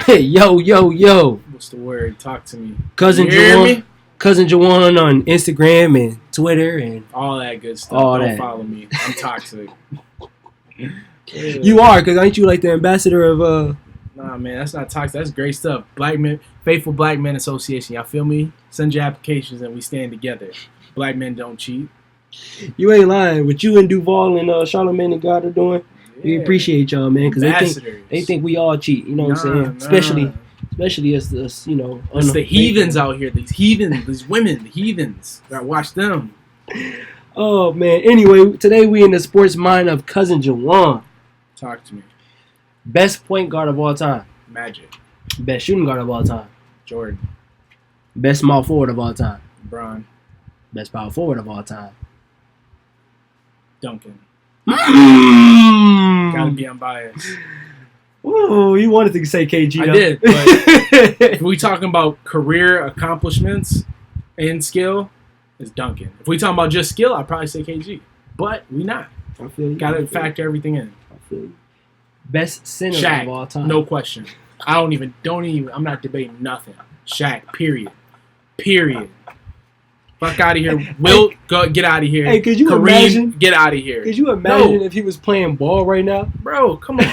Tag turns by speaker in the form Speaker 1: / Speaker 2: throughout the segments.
Speaker 1: Yo, yo, yo.
Speaker 2: What's the word? Talk to me.
Speaker 1: Cousin
Speaker 2: You hear
Speaker 1: Jawon.
Speaker 2: me?
Speaker 1: Cousin Jawon on Instagram and Twitter and
Speaker 2: All that good stuff.
Speaker 1: All
Speaker 2: Don't
Speaker 1: that.
Speaker 2: follow me. I'm toxic.
Speaker 1: you are, because ain't you like the ambassador of
Speaker 2: Nah, man, that's not toxic. That's great stuff. Black men, Faithful Black Men Association. Y'all feel me? Send your applications and we stand together. Black men don't cheat.
Speaker 1: You ain't lying. What you and Duval and Charlamagne and God are doing, we
Speaker 2: Yeah.
Speaker 1: appreciate y'all, man, because
Speaker 2: Ambassadors.
Speaker 1: they think we all cheat. You know what I'm saying? Especially us, you know.
Speaker 2: It's the heathens out here. These heathens, these women, the heathens. Gotta watch them.
Speaker 1: Oh man. Anyway, today we in the sports mind of Cousin Jawon.
Speaker 2: Talk to me.
Speaker 1: Best point guard of all time.
Speaker 2: Magic.
Speaker 1: Best shooting guard of all time.
Speaker 2: Jordan.
Speaker 1: Best small forward of all time.
Speaker 2: LeBron.
Speaker 1: Best power forward of all time.
Speaker 2: Duncan.
Speaker 1: Gotta
Speaker 2: Gotta be unbiased.
Speaker 1: Ooh, you wanted to say KG.
Speaker 2: I
Speaker 1: though.
Speaker 2: did, but if we talking about career accomplishments and skill, it's Duncan. If we talking about just skill, I'd probably say KG. But we not.
Speaker 1: I feel you.
Speaker 2: Gotta factor everything in.
Speaker 1: I feel you. Best center
Speaker 2: Shaq,
Speaker 1: of all time.
Speaker 2: no question. Don't even. I'm not debating nothing. Shaq, period. Fuck out of here. Wilt, go get out of here.
Speaker 1: Hey, could you
Speaker 2: Kareem,
Speaker 1: imagine?
Speaker 2: get out of here.
Speaker 1: Could you imagine if he was playing ball right now?
Speaker 2: Bro, come on.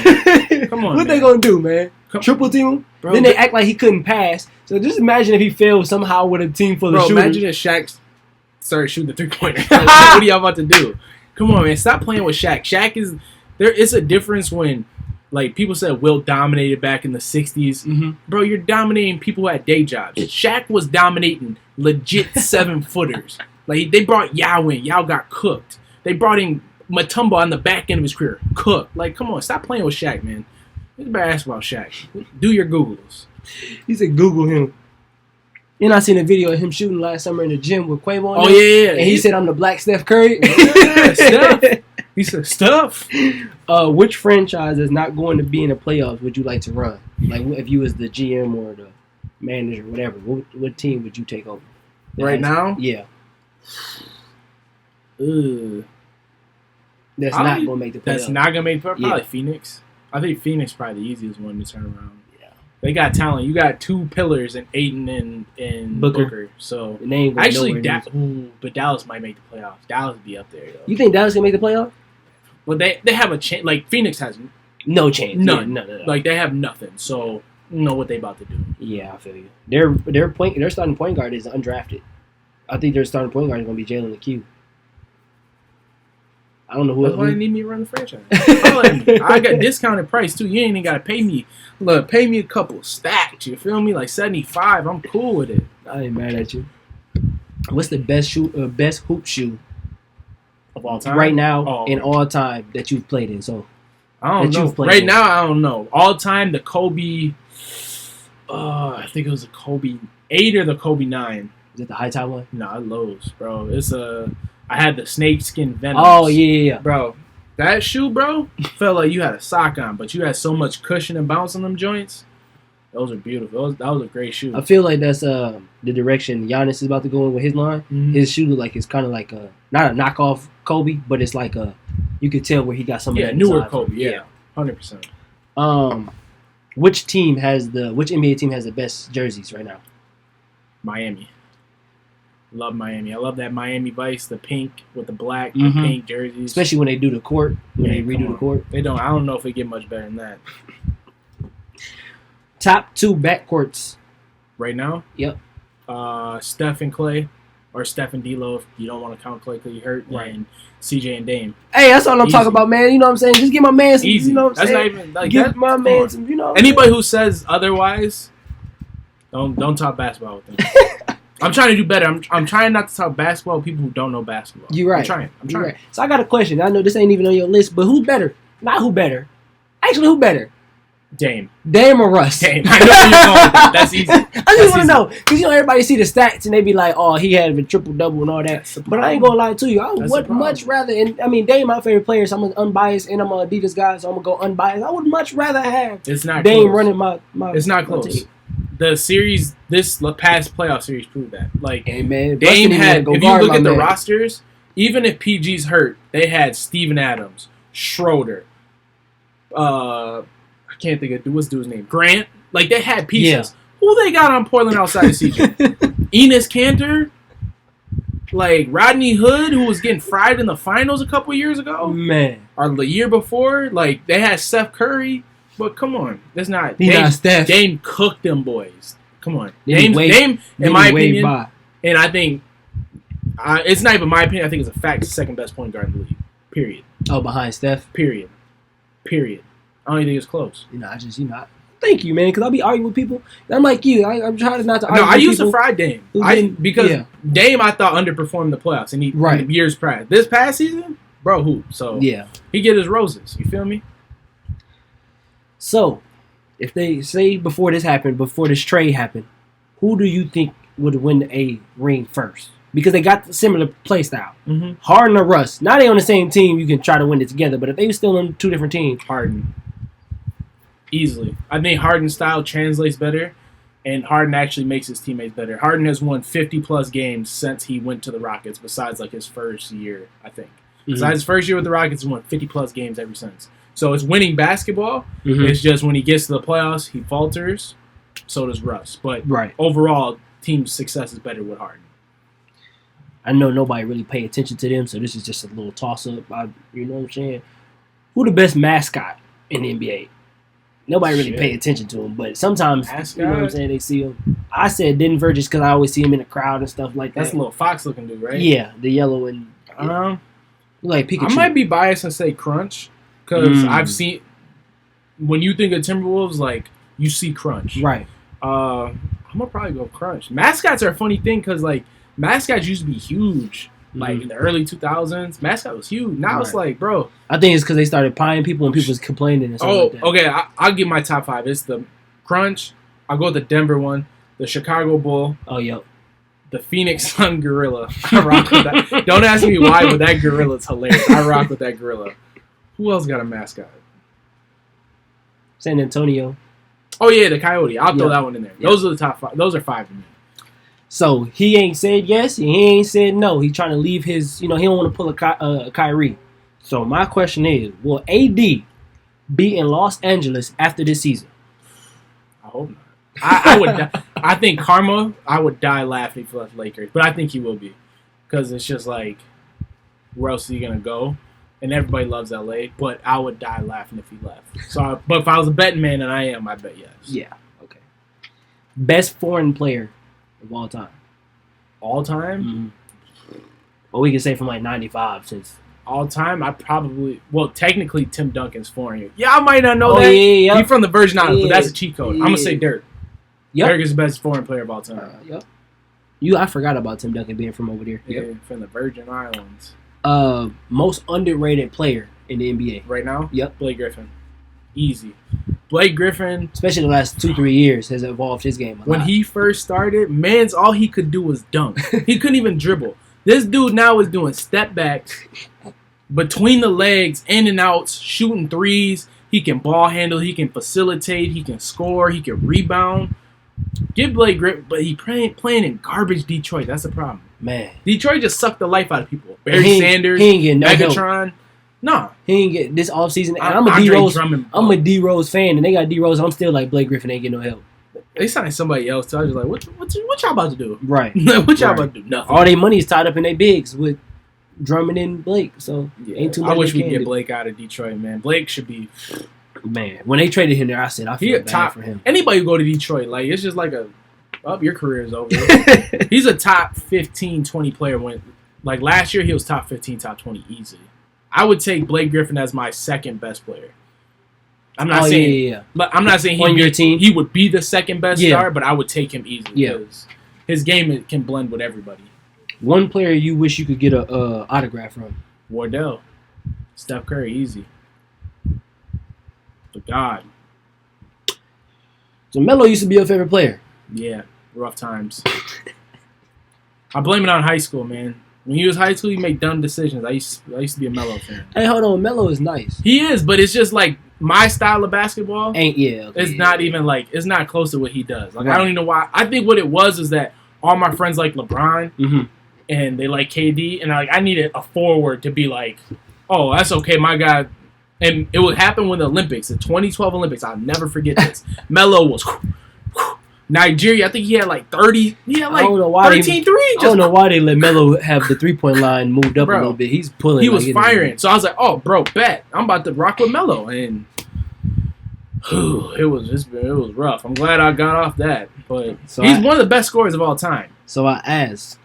Speaker 2: Come on,
Speaker 1: What
Speaker 2: man.
Speaker 1: they gonna do, man? Triple team him?
Speaker 2: Bro,
Speaker 1: Then they act like he couldn't pass. So just imagine if he failed somehow with a team full of
Speaker 2: Bro,
Speaker 1: shooters.
Speaker 2: imagine if Shaq started shooting the three-pointer. What are y'all about to do? Come on, man. Stop playing with Shaq. Shaq is... There is a difference when... Like, people said Wilt dominated back in the 60s.
Speaker 1: Mm-hmm.
Speaker 2: Bro, you're dominating people who had day jobs. Shaq was dominating legit 7-footers. Like, they brought Yao in. Yao got cooked. They brought in Mutombo on the back end of his career. Cooked. Like, come on. Stop playing with Shaq, man. It's better ask about Shaq. Do your Googles.
Speaker 1: He said Google him. And I seen a video of him shooting last summer in the gym with Quavo.
Speaker 2: Oh, yeah.
Speaker 1: And he said, I'm the black Steph Curry.
Speaker 2: Yeah, Steph. He said, Steph.
Speaker 1: Which franchise is not going to be in the playoffs would you like to run? Like, if you was the GM or the manager, whatever, what team would you take over?
Speaker 2: Right now?
Speaker 1: Yeah.
Speaker 2: Ugh.
Speaker 1: That's not going to make the playoffs.
Speaker 2: That's not going to make the playoffs? Probably
Speaker 1: Yeah.
Speaker 2: Phoenix. I think Phoenix is probably the easiest one to turn around.
Speaker 1: Yeah.
Speaker 2: They got talent. You got two pillars in Ayton and Booker. So
Speaker 1: And they ain't going
Speaker 2: actually,
Speaker 1: nowhere
Speaker 2: but Dallas might make the playoffs. Dallas be up there, though.
Speaker 1: You think Dallas can make the playoffs?
Speaker 2: But they have a chance. Like, Phoenix has
Speaker 1: No chance.
Speaker 2: none.
Speaker 1: Yeah, no.
Speaker 2: Like, they have nothing. So, you know what they about to do.
Speaker 1: Yeah, I feel you. Their starting point guard is undrafted. I think their starting point guard is going to be Jalen McHugh. I don't know who.
Speaker 2: That's why they need me to run the franchise. I got discounted price, too. You ain't even got to pay me. Look, pay me a couple stacks. You feel me? Like 75. I'm cool with it.
Speaker 1: I ain't mad at you. What's the best hoop shoe
Speaker 2: Of all time?
Speaker 1: right now in all time that you've played in? So
Speaker 2: I don't know. Right now, I don't know. All time, the Kobe. I think it was the Kobe 8 or the Kobe 9.
Speaker 1: is it the high top one?
Speaker 2: Nah, Lowe's, bro. I had the snakeskin Venoms.
Speaker 1: Oh yeah.
Speaker 2: Bro, that shoe, bro, felt like you had a sock on, but you had so much cushion and bounce on them joints. Those are beautiful. That was a great shoe.
Speaker 1: I feel like that's the direction Giannis is about to go in with his line.
Speaker 2: Mm-hmm.
Speaker 1: His shoe look like it's kind of like not a knockoff Kobe, but it's like you could tell where he got some of that
Speaker 2: newer
Speaker 1: design
Speaker 2: Kobe.
Speaker 1: from.
Speaker 2: Yeah, 100%.
Speaker 1: Which NBA team has the best jerseys right now?
Speaker 2: Miami. Love Miami. I love that Miami Vice, the pink with the black,
Speaker 1: Mhm.
Speaker 2: the pink jerseys.
Speaker 1: Especially when they do the court, when they
Speaker 2: come
Speaker 1: redo the
Speaker 2: on.
Speaker 1: court.
Speaker 2: They don't. I don't know if they get much better than that
Speaker 1: Top 2 backcourts.
Speaker 2: right now.
Speaker 1: Yep.
Speaker 2: Steph and Clay, or Steph and D'Lo if you don't want to count Clay because he hurt,
Speaker 1: Right.
Speaker 2: and CJ and Dame.
Speaker 1: Hey, that's all I'm
Speaker 2: Easy.
Speaker 1: talking about, man. You know what I'm saying? Just give my man some.
Speaker 2: Easy.
Speaker 1: You know what I'm
Speaker 2: That's
Speaker 1: saying?
Speaker 2: not even like
Speaker 1: Give
Speaker 2: that.
Speaker 1: my
Speaker 2: come
Speaker 1: man
Speaker 2: on.
Speaker 1: some. You know.
Speaker 2: Anybody who says otherwise, don't talk basketball with them. I'm trying to do better. I'm trying not to talk basketball with people who don't know basketball.
Speaker 1: You're right.
Speaker 2: I'm
Speaker 1: You're
Speaker 2: trying.
Speaker 1: right. So I got a question. I know this ain't even on your list, but who's better? Not who better. Actually, who better?
Speaker 2: Dame.
Speaker 1: Dame or Russ?
Speaker 2: Dame. I know where you're going with that. That's easy.
Speaker 1: I just want to know because everybody see the stats and they be like, "Oh, he had a triple double and all that." But I ain't gonna lie to you. I would much rather. And I mean, Dame my favorite player. So I'm unbiased, and I'm an Adidas guy, so I'm gonna go unbiased. I would much rather have
Speaker 2: It's not
Speaker 1: Dame
Speaker 2: close.
Speaker 1: running my.
Speaker 2: It's not
Speaker 1: my
Speaker 2: close.
Speaker 1: team.
Speaker 2: The series, this past playoff series proved that. Like,
Speaker 1: Hey man,
Speaker 2: Dame had, if you look at the
Speaker 1: man.
Speaker 2: rosters, even if PG's hurt, they had Steven Adams, Schroeder, I can't think of what's dude's name. Grant. Like, they had pieces. Yeah. Who they got on Portland outside of CJ? Enes Kanter? Like, Rodney Hood, who was getting fried in the finals a couple years ago?
Speaker 1: Man.
Speaker 2: Or the year before? Like, they had Steph Curry. But come on. That's not...
Speaker 1: He's not Steph.
Speaker 2: Dame cooked them boys. Come on. Dame, in my opinion, and I think... it's not even my opinion. I think it's a fact. Second best point guard in the league. Period.
Speaker 1: Oh, behind Steph?
Speaker 2: Period. I don't even think it's close.
Speaker 1: Thank you, man, because I'll be arguing with people. I'm like you. I'm trying not to argue with people.
Speaker 2: I used to fry Dame. Dame, I thought, underperformed the playoffs in the years prior. This past season, bro, hoop. So, he get his roses. You feel me?
Speaker 1: So, if they say before this trade happened, who do you think would win a ring first? Because they got the similar play style. Mm-hmm. Harden or Russ. Now they on the same team, you can try to win it together. But if they were still on two different teams.
Speaker 2: Harden. Easily. I think Harden's style translates better, and Harden actually makes his teammates better. Harden has won 50-plus games since he went to the Rockets, besides like his first year, I think. Mm-hmm. Besides his first year with the Rockets, he's won 50-plus games ever since. So it's winning basketball. Mm-hmm. It's just when he gets to the playoffs, he falters. So does Russ. But overall, team success is better with Harden.
Speaker 1: I know nobody really pay attention to them, so this is just a little toss-up. You know what I'm saying? Who the best mascot in the NBA? Nobody really pay attention to him, but sometimes, you know what I'm saying, they see him. I said Denver just because I always see him in the crowd and stuff like that.
Speaker 2: That's a little fox-looking dude, right?
Speaker 1: Yeah, the yellow and... like Pikachu.
Speaker 2: I might be biased and say Crunch, because I've seen... When you think of Timberwolves, like, you see Crunch.
Speaker 1: Right.
Speaker 2: I'm going to probably go Crunch. Mascots are a funny thing, because, like, mascots used to be huge. Like, in the early 2000s, mascot was huge. Now it's like, bro.
Speaker 1: I think it's because they started pieing people and people was complaining and stuff like that.
Speaker 2: Okay. I'll give my top 5. It's the Crunch. I'll go with the Denver one. The Chicago Bull.
Speaker 1: Oh, yep.
Speaker 2: The Phoenix Sun Gorilla. I rock with that. Don't ask me why, but that gorilla's hilarious. I rock with that gorilla. Who else got a mascot?
Speaker 1: San Antonio.
Speaker 2: Oh, yeah, the Coyote. I'll throw that one in there. Those are the top 5. Those are 5 to me.
Speaker 1: So, he ain't said yes, and he ain't said no. He's trying to leave his, he don't want to pull a Kyrie. So, my question is, will AD be in Los Angeles after this season?
Speaker 2: I hope not. I would. I think karma, I would die laughing if he left Lakers. But I think he will be. Because it's just like, where else is he going to go? And everybody loves LA, but I would die laughing if he left. So, but if I was a betting man, and I am, I bet yes.
Speaker 1: Yeah, okay. Best foreign player of all time.
Speaker 2: All time?
Speaker 1: Mm-hmm. Well, we can say from like 95 since.
Speaker 2: All time, technically Tim Duncan's foreign. Yeah, I might not know that.
Speaker 1: Yeah.
Speaker 2: He's from the Virgin Islands, but that's a cheat code. I'm going to say Dirk.
Speaker 1: Yep.
Speaker 2: Dirk is the best foreign player of all time.
Speaker 1: Yep. I forgot about Tim Duncan being from over there.
Speaker 2: Yeah, from the Virgin Islands.
Speaker 1: Most underrated player in the NBA.
Speaker 2: Right now?
Speaker 1: Yep.
Speaker 2: Blake Griffin. Easy. Blake Griffin,
Speaker 1: especially the last 2-3 years, has evolved his game a lot.
Speaker 2: When he first started, all he could do was dunk. He couldn't even dribble. This dude now is doing step backs, between the legs, in and outs, shooting threes. He can ball handle. He can facilitate. He can score. He can rebound. Give Blake Griffin, but he playing in garbage Detroit. That's the problem.
Speaker 1: Man.
Speaker 2: Detroit just sucked the life out of people. Barry Sanders,
Speaker 1: he ain't getting no
Speaker 2: Megatron.
Speaker 1: Help.
Speaker 2: No.
Speaker 1: He ain't get this offseason. I'm a D Rose fan, and they got D Rose. I'm still like, Blake Griffin ain't getting no help.
Speaker 2: They signed somebody else, so I was like, what y'all about to do?
Speaker 1: Right.
Speaker 2: What y'all about to do? Nothing.
Speaker 1: All their money is tied up in their bigs with Drummond and Blake, so ain't too much.
Speaker 2: I wish we could get Blake out of Detroit, man. Blake should be...
Speaker 1: Man, when they traded him there, I said, I feel bad for him.
Speaker 2: Anybody who go to Detroit, like, it's just like your career is over. He's a top 15, 20 player. Like, last year, he was top 15, top 20 easily. I would take Blake Griffin as my second best player. I'm not saying I'm not saying
Speaker 1: on your team
Speaker 2: he would be the second best star, but I would take him easily because his game can blend with everybody.
Speaker 1: One player you wish you could get a autograph from?
Speaker 2: Wardell, Steph Curry, easy. The God.
Speaker 1: So Melo used to be your favorite player.
Speaker 2: Yeah, rough times. I blame it on high school, man. When he was high school, he made dumb decisions. I used to be a Melo fan.
Speaker 1: Hey, hold on. Melo is nice.
Speaker 2: He is, but it's just like my style of basketball.
Speaker 1: It's
Speaker 2: not even like, it's not close to what he does. Like, I don't even know why. I think what it was is that all my friends like LeBron and they like KD, and I needed a forward to be like, oh, that's okay. My guy And it would happen when the Olympics, the 2012 Olympics. I'll never forget this. Melo was Nigeria. I think he had like 30. He had like 13 threes.
Speaker 1: I don't know why they let Melo have the 3-point line moved up a little bit. He's pulling.
Speaker 2: He was firing. So I was like, oh, bro, bet. I'm about to rock with Melo. And it was rough. I'm glad I got off that. But he's one of the best scorers of all time.
Speaker 1: So I asked,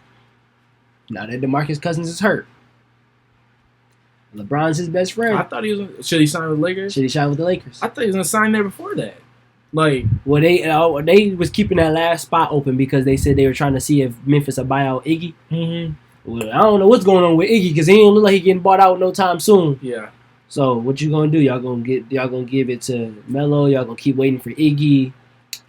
Speaker 1: now that DeMarcus Cousins is hurt, LeBron's his best friend.
Speaker 2: I thought he was. Should he sign with the Lakers?
Speaker 1: Should he sign with the Lakers?
Speaker 2: I thought he was gonna sign there before that. Like,
Speaker 1: well, they was keeping that last spot open because they said they were trying to see if Memphis would buy out Iggy.
Speaker 2: Mm-hmm.
Speaker 1: Well, I don't know what's going on with Iggy because he don't look like he getting bought out no time soon.
Speaker 2: Yeah.
Speaker 1: So what you gonna do? Y'all gonna give it to Melo? Y'all gonna keep waiting for Iggy?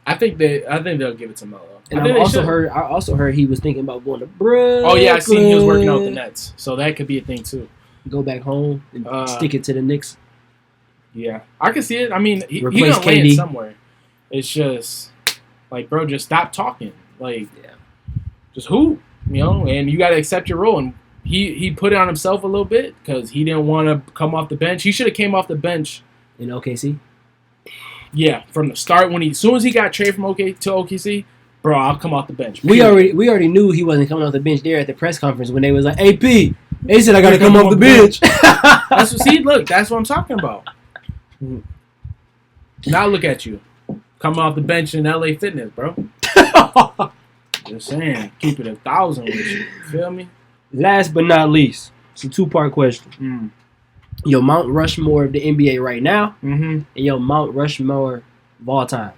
Speaker 2: I think they'll give it to Melo.
Speaker 1: And I also heard he was thinking about going to Brooklyn.
Speaker 2: Oh yeah, I seen he was working out with the Nets, so that could be a thing too.
Speaker 1: Go back home and stick it to the Knicks.
Speaker 2: Yeah, I can see it. I mean, he gonna
Speaker 1: KD.
Speaker 2: land somewhere. It's just like, bro, just stop talking. Like, just hoop, and you got to accept your role. And he put it on himself a little bit because he didn't want to come off the bench. He should have came off the bench
Speaker 1: in OKC.
Speaker 2: Yeah, from the start as soon as he got traded from OK to OKC, bro, I'll come off the bench.
Speaker 1: We already knew he wasn't coming off the bench there at the press conference when they was like, "Hey P, they said I got to come off the bench."
Speaker 2: That's what I'm talking about. Now look at you, coming off the bench in LA Fitness, bro. Just saying, keep it 1,000 with you. Feel me?
Speaker 1: Last but not least, it's a 2-part question. Your Mount Rushmore of the NBA right now, and your Mount Rushmore of all time.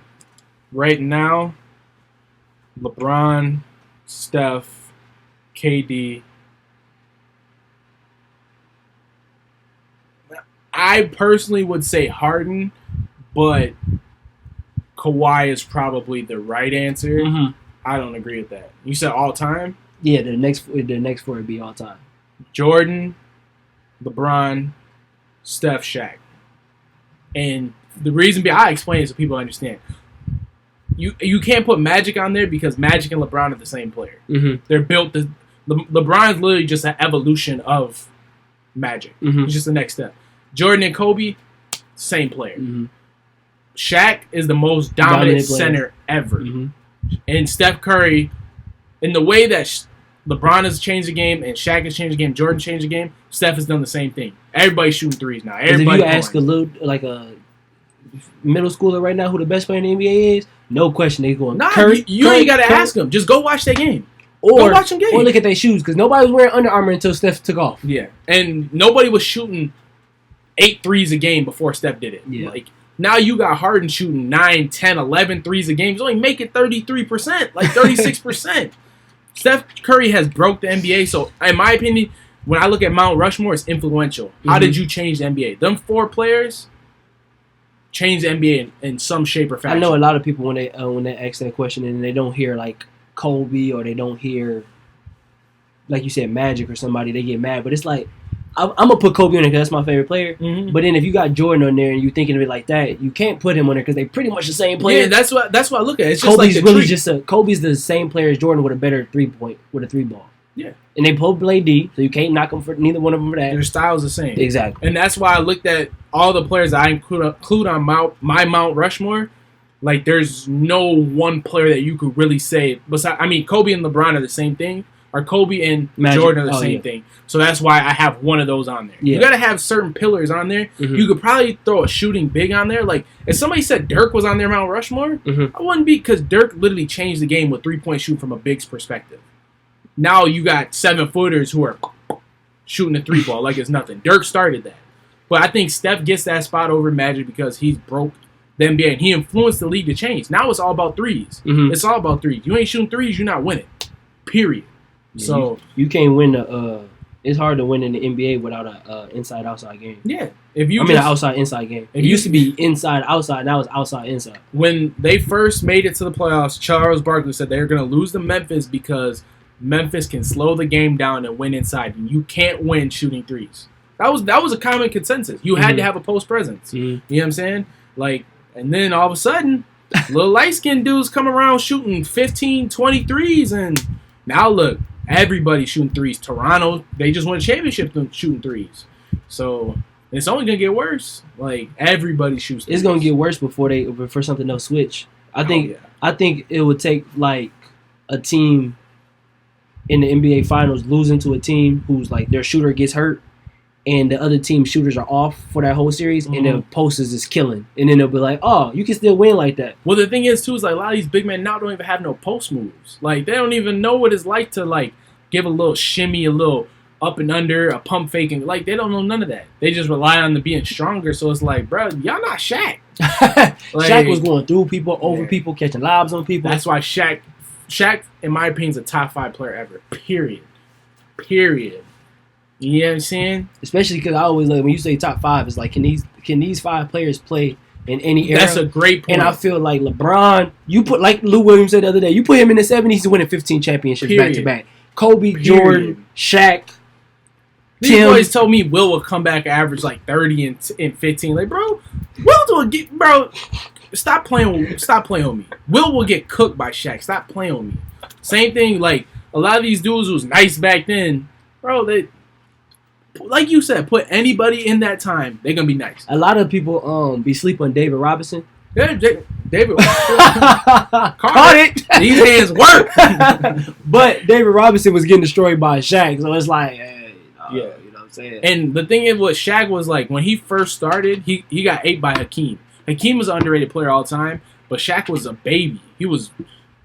Speaker 2: Right now, LeBron, Steph, KD. I personally would say Harden, but Kawhi is probably the right answer. I don't agree with that. You said all time?
Speaker 1: Yeah, the next four would be all time.
Speaker 2: Jordan, LeBron, Steph, Shaq. And the reason I explain it so people understand. You can't put Magic on there because Magic and LeBron are the same player. They're built. LeBron's literally just an evolution of Magic. It's just the next step. Jordan and Kobe, same player. Shaq is the most dominant center ever. And Steph Curry, in the way that LeBron has changed the game and Shaq has changed the game, Jordan changed the game, Steph has done the same thing. Everybody's shooting threes now. Everybody.
Speaker 1: If you ask a middle schooler right now who the best player in the NBA is, no question they going.
Speaker 2: Curry, you ain't got to ask them. Just go watch their game. Go watch them game.
Speaker 1: Or look at their shoes because nobody was wearing Under Armour until Steph took off.
Speaker 2: Yeah, and nobody was shooting 8 threes a game before Steph did it.
Speaker 1: Yeah.
Speaker 2: Like, now you got Harden shooting 9, 10, 11 threes a game. He's only making 33%, like 36%. Steph Curry has broke the NBA. So, in my opinion, when I look at Mount Rushmore, it's influential. How did you change the NBA? Them 4 players changed the NBA in some shape or fashion.
Speaker 1: I know a lot of people when they ask that question and they don't hear like Kobe or they don't hear, like you said, Magic or somebody, they get mad. But it's like, I'm gonna put Kobe on there because that's my favorite player. But then if you got Jordan on there and you thinking of it like that, you can't put him on there because they pretty much the same player.
Speaker 2: Yeah, that's what I look at. It's just
Speaker 1: Kobe's
Speaker 2: like
Speaker 1: really Kobe's the same player as Jordan with a better 3-point with a 3-ball.
Speaker 2: Yeah,
Speaker 1: and they both play D, so you can't knock them for neither one of them for that.
Speaker 2: Their style's the same,
Speaker 1: exactly.
Speaker 2: And that's why I looked at all the players that I include on my Mount Rushmore. Like, there's no one player that you could really say. Besides, I mean, Kobe and LeBron are the same thing. Or Kobe and Magic. Jordan are the same thing. So that's why I have one of those on there. Yeah. You got to have certain pillars on there. You could probably throw a shooting big on there. Like, if somebody said Dirk was on their Mount Rushmore, I wouldn't be, because Dirk literally changed the game with 3-point shoot from a big's perspective. Now you got 7-footers who are shooting a 3-ball like it's nothing. Dirk started that. But I think Steph gets that spot over Magic because he's broke the NBA and he influenced the league to change. Now it's all about threes. It's all about threes. You ain't shooting threes, you're not winning. Period. Yeah, so
Speaker 1: you can't win it's hard to win in the NBA without a inside-outside game.
Speaker 2: Yeah.
Speaker 1: An outside-inside game. It used to be inside-outside, now it's outside-inside.
Speaker 2: When they first made it to the playoffs, Charles Barkley said they were going to lose to Memphis because Memphis can slow the game down and win inside. And you can't win shooting threes. That was a common consensus. You had to have a post presence. You know what I'm saying? Like, and then all of a sudden, little light-skinned dudes come around shooting 15, 20 threes, and now look, everybody's shooting threes. Toronto, they just won a championship shooting threes. So And it's only gonna get worse. Like everybody shoots.
Speaker 1: It's gonna get worse before something else switch. I think it would take like a team in the NBA Finals losing to a team who's like their shooter gets hurt and the other team shooters are off for that whole series and the posters is killing. And then they'll be like, oh, you can still win like that.
Speaker 2: Well, the thing is, too, is like a lot of these big men now don't even have no post moves. Like, they don't even know what it's like to, like, give a little shimmy, a little up and under, a pump faking. Like, they don't know none of that. They just rely on the being stronger. So it's like, bro, y'all not Shaq. Like,
Speaker 1: Shaq was going through people, over people, catching lobs on people.
Speaker 2: That's why Shaq, in my opinion, is a top 5 player ever. Period. You know what I'm saying?
Speaker 1: Especially because I always like when you say top 5, it's like can these 5 players play in any era?
Speaker 2: That's a great point.
Speaker 1: And I feel like LeBron, you put like Lou Williams said the other day, you put him in the 70s, he's winning 15 championships back to back. Kobe, Jordan, Shaq.
Speaker 2: These boys told me Will will come back average like 30 and 15. Like, bro, stop playing with me. Will get cooked by Shaq. Stop playing with me. Same thing, like a lot of these dudes who was nice back then, bro, they like you said, put anybody in that time, they're gonna be nice.
Speaker 1: A lot of people be sleeping on David Robinson.
Speaker 2: Yeah, David caught it. These hands work.
Speaker 1: But David Robinson was getting destroyed by Shaq, so it's like, hey, you know what I'm saying?
Speaker 2: And the thing is, what Shaq was like when he first started, he got ate by Hakeem. Hakeem was an underrated player all the time, but Shaq was a baby. He was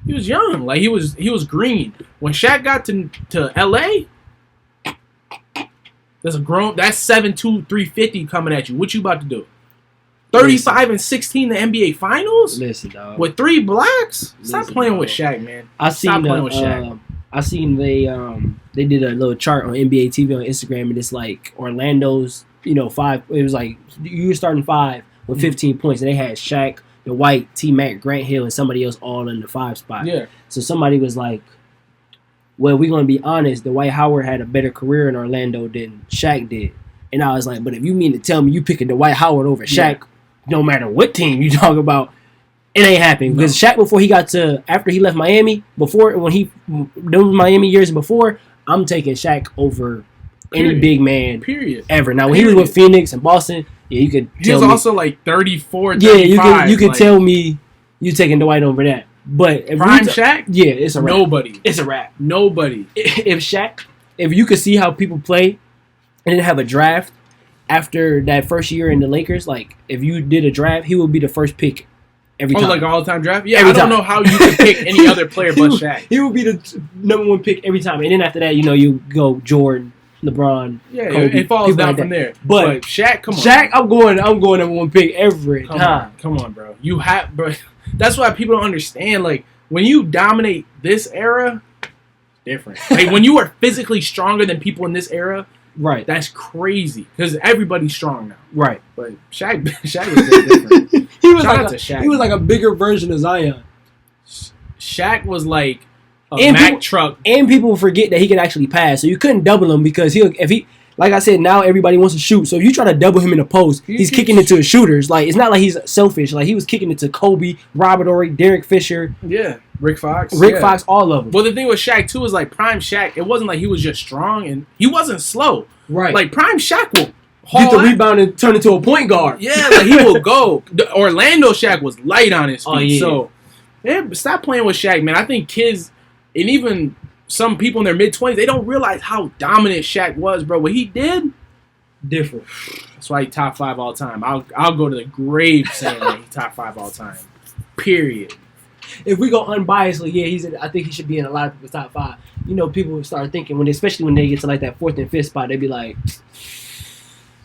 Speaker 2: young, like he was green. When Shaq got to LA. That's 7'2", 350 coming at you. What you about to do? 35 and 16 the NBA Finals?
Speaker 1: Listen, dog.
Speaker 2: With 3 blocks? Stop playing with Shaq, man. Stop playing with Shaq.
Speaker 1: I seen they did a little chart on NBA TV on Instagram, and it's like Orlando's, 5. It was like you were starting 5 with 15 points, and they had Shaq, the White, T-Mac, Grant Hill, and somebody else all in the 5 spot.
Speaker 2: Yeah.
Speaker 1: So somebody was like, well, we're going to be honest, Dwight Howard had a better career in Orlando than Shaq did. And I was like, but if you mean to tell me you picking Dwight Howard over Shaq, no matter what team you talk about, it ain't happening. Because Shaq, after he left Miami, those Miami years before, I'm taking Shaq over any big man ever. Now, when he was with Phoenix and Boston, you could tell me.
Speaker 2: He was also like 34, 35.
Speaker 1: Yeah, you could tell me you taking Dwight over that. But if
Speaker 2: Prime Shaq?
Speaker 1: Yeah, it's a wrap.
Speaker 2: Nobody.
Speaker 1: It's a wrap.
Speaker 2: Nobody.
Speaker 1: If you could see how people play and then have a draft after that first year in the Lakers, like if you did a draft, he would be the first pick every time.
Speaker 2: Oh, like an all-time draft? Yeah, I don't know how you could pick any other player but Shaq.
Speaker 1: He would be the number 1 pick every time. And then after that, you go Jordan, LeBron, Kobe,
Speaker 2: it falls down from there. But Shaq, come on.
Speaker 1: Shaq, I'm going number 1 pick every time.
Speaker 2: Come on, bro. Bro. That's why people don't understand. Like, when you dominate this era, different. Like, when you are physically stronger than people in this era,
Speaker 1: right?
Speaker 2: That's crazy. Because everybody's strong now.
Speaker 1: Right.
Speaker 2: But Shaq was different.
Speaker 1: He was like a bigger version of Zion.
Speaker 2: Shaq was like a Mack truck.
Speaker 1: And people forget that he could actually pass. So you couldn't double him because like I said, now everybody wants to shoot. So if you try to double him in the post, he's kicking it to shooters. Like, it's not like he's selfish. Like, he was kicking it to Kobe, Robert Horry, Derek Fisher.
Speaker 2: Yeah. Rick Fox,
Speaker 1: all of them.
Speaker 2: Well, the thing with Shaq, too, is like prime Shaq, it wasn't like he was just strong and he wasn't slow.
Speaker 1: Right.
Speaker 2: Like, prime Shaq will
Speaker 1: get the rebound and turn into a point guard.
Speaker 2: Yeah, like he will go. The Orlando Shaq was light on his feet. Oh, yeah. So, stop playing with Shaq, man. I think kids, and even some people in their mid-20s, they don't realize how dominant Shaq was, bro. What he did,
Speaker 1: different.
Speaker 2: That's why he's top 5 all time. I'll go to the grave saying that he's top 5 all time. Period.
Speaker 1: If we go unbiasedly, I think he should be in a lot of people's top 5. People start thinking especially when they get to like that 4th and 5th spot, they be like,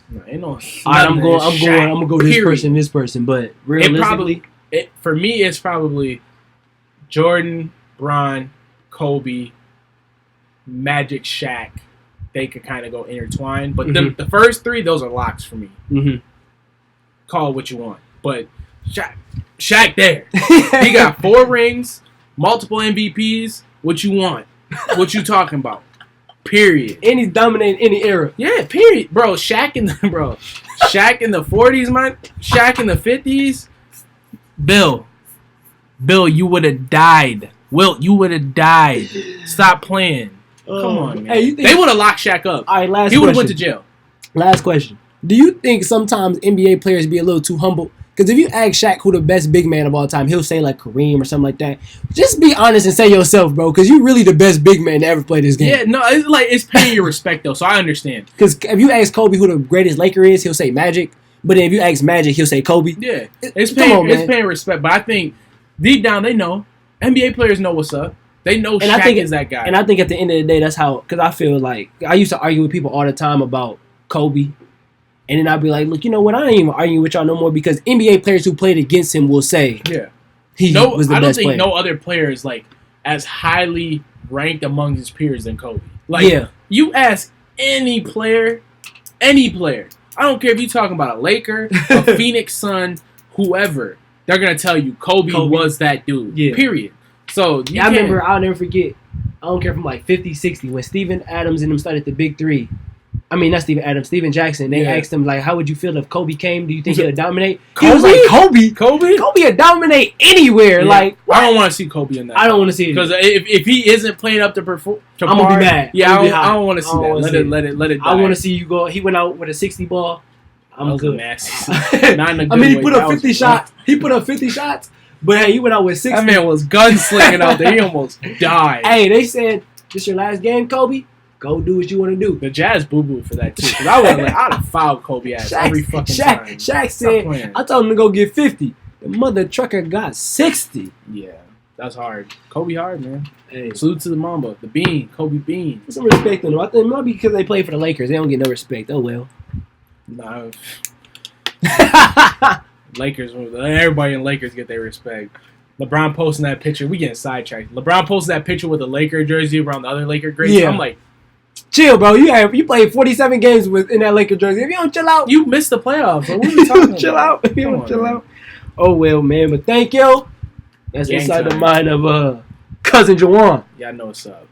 Speaker 2: no, ain't no. All
Speaker 1: right, I'm gonna go this person. But realistically,
Speaker 2: for me, it's probably Jordan, Bron, Kobe, Magic, Shaq. They could kind of go intertwined, but the first 3, those are locks for me. Mm-hmm. Call it what you want, but Shaq there. He got 4 rings, multiple MVPs. What you want? What you talking about? Period.
Speaker 1: And he's dominating any era.
Speaker 2: Yeah, period, bro. Shaq in the 40s, man. Shaq in the 50s. Bill, you would have died. Wilt, you would have died. Stop playing. Come on, man. Hey, they would have locked Shaq up.
Speaker 1: All right,
Speaker 2: he would have went to jail.
Speaker 1: Last question. Do you think sometimes NBA players be a little too humble? Because if you ask Shaq who the best big man of all time, he'll say like Kareem or something like that. Just be honest and say yourself, bro, because you really the best big man to ever play this game.
Speaker 2: Yeah, no, it's paying your respect though, so I understand.
Speaker 1: Because if you ask Kobe who the greatest Laker is, he'll say Magic. But then if you ask Magic, he'll say Kobe.
Speaker 2: Yeah, it's paying respect. But I think deep down they know. NBA players know what's up. They know Shaq is that guy.
Speaker 1: And I think at the end of the day, that's how. Because I feel like I used to argue with people all the time about Kobe. And then I'd be like, look, you know what? I ain't even arguing with y'all no more because NBA players who played against him will say he was the best player. I don't think
Speaker 2: no other player is like as highly ranked among his peers than Kobe. Like, you ask any player, I don't care if you're talking about a Laker, a Phoenix Sun, whoever, they're going to tell you Kobe was that dude, period. So,
Speaker 1: I'll never forget, I don't care from like 50, 60, when Steven Adams and them started the Big Three. I mean, not Steven Adams, Steven Jackson. They asked him, like, how would you feel if Kobe came? Do you think he would dominate? He was like, Kobe? Kobe would dominate anywhere. Yeah. Like,
Speaker 2: I don't want to see Kobe in that.
Speaker 1: I don't want to see it.
Speaker 2: Because if he isn't playing up to perform,
Speaker 1: I'm going to be mad.
Speaker 2: Yeah, I don't want to see that. Let it die.
Speaker 1: I want to see you go. He went out with a 60 ball. I'm good.
Speaker 2: Nasty. Not in a good
Speaker 1: he put up 50 shots. He put up 50 shots. But, hey, he went out with 60.
Speaker 2: That man was gunslinging out there. He almost died.
Speaker 1: Hey, they said, this your last game, Kobe? Go do what you want to do.
Speaker 2: The Jazz boo-booed for that, too. Because I'd have fouled Kobe ass every fucking time.
Speaker 1: Shaq said, I told him to go get 50. The mother trucker got 60.
Speaker 2: Yeah, that's hard. Kobe hard, man. Hey. Salute to the Mamba. The Bean. Kobe Bean.
Speaker 1: Put some respect on them. I think it might be because they play for the Lakers. They don't get no respect. Oh, well.
Speaker 2: No. Lakers, everybody in Lakers get their respect. LeBron posting that picture. We getting sidetracked. LeBron posted that picture with a Laker jersey around the other Laker greats. Yeah. I'm like,
Speaker 1: chill, bro. You played 47 games in that Laker jersey. If you don't chill out,
Speaker 2: you missed the playoffs. What are you talking about?
Speaker 1: Chill out. If you don't chill out. Oh well, man. But thank you. That's inside the mind of cousin Jawon.
Speaker 2: Yeah, I know what's up.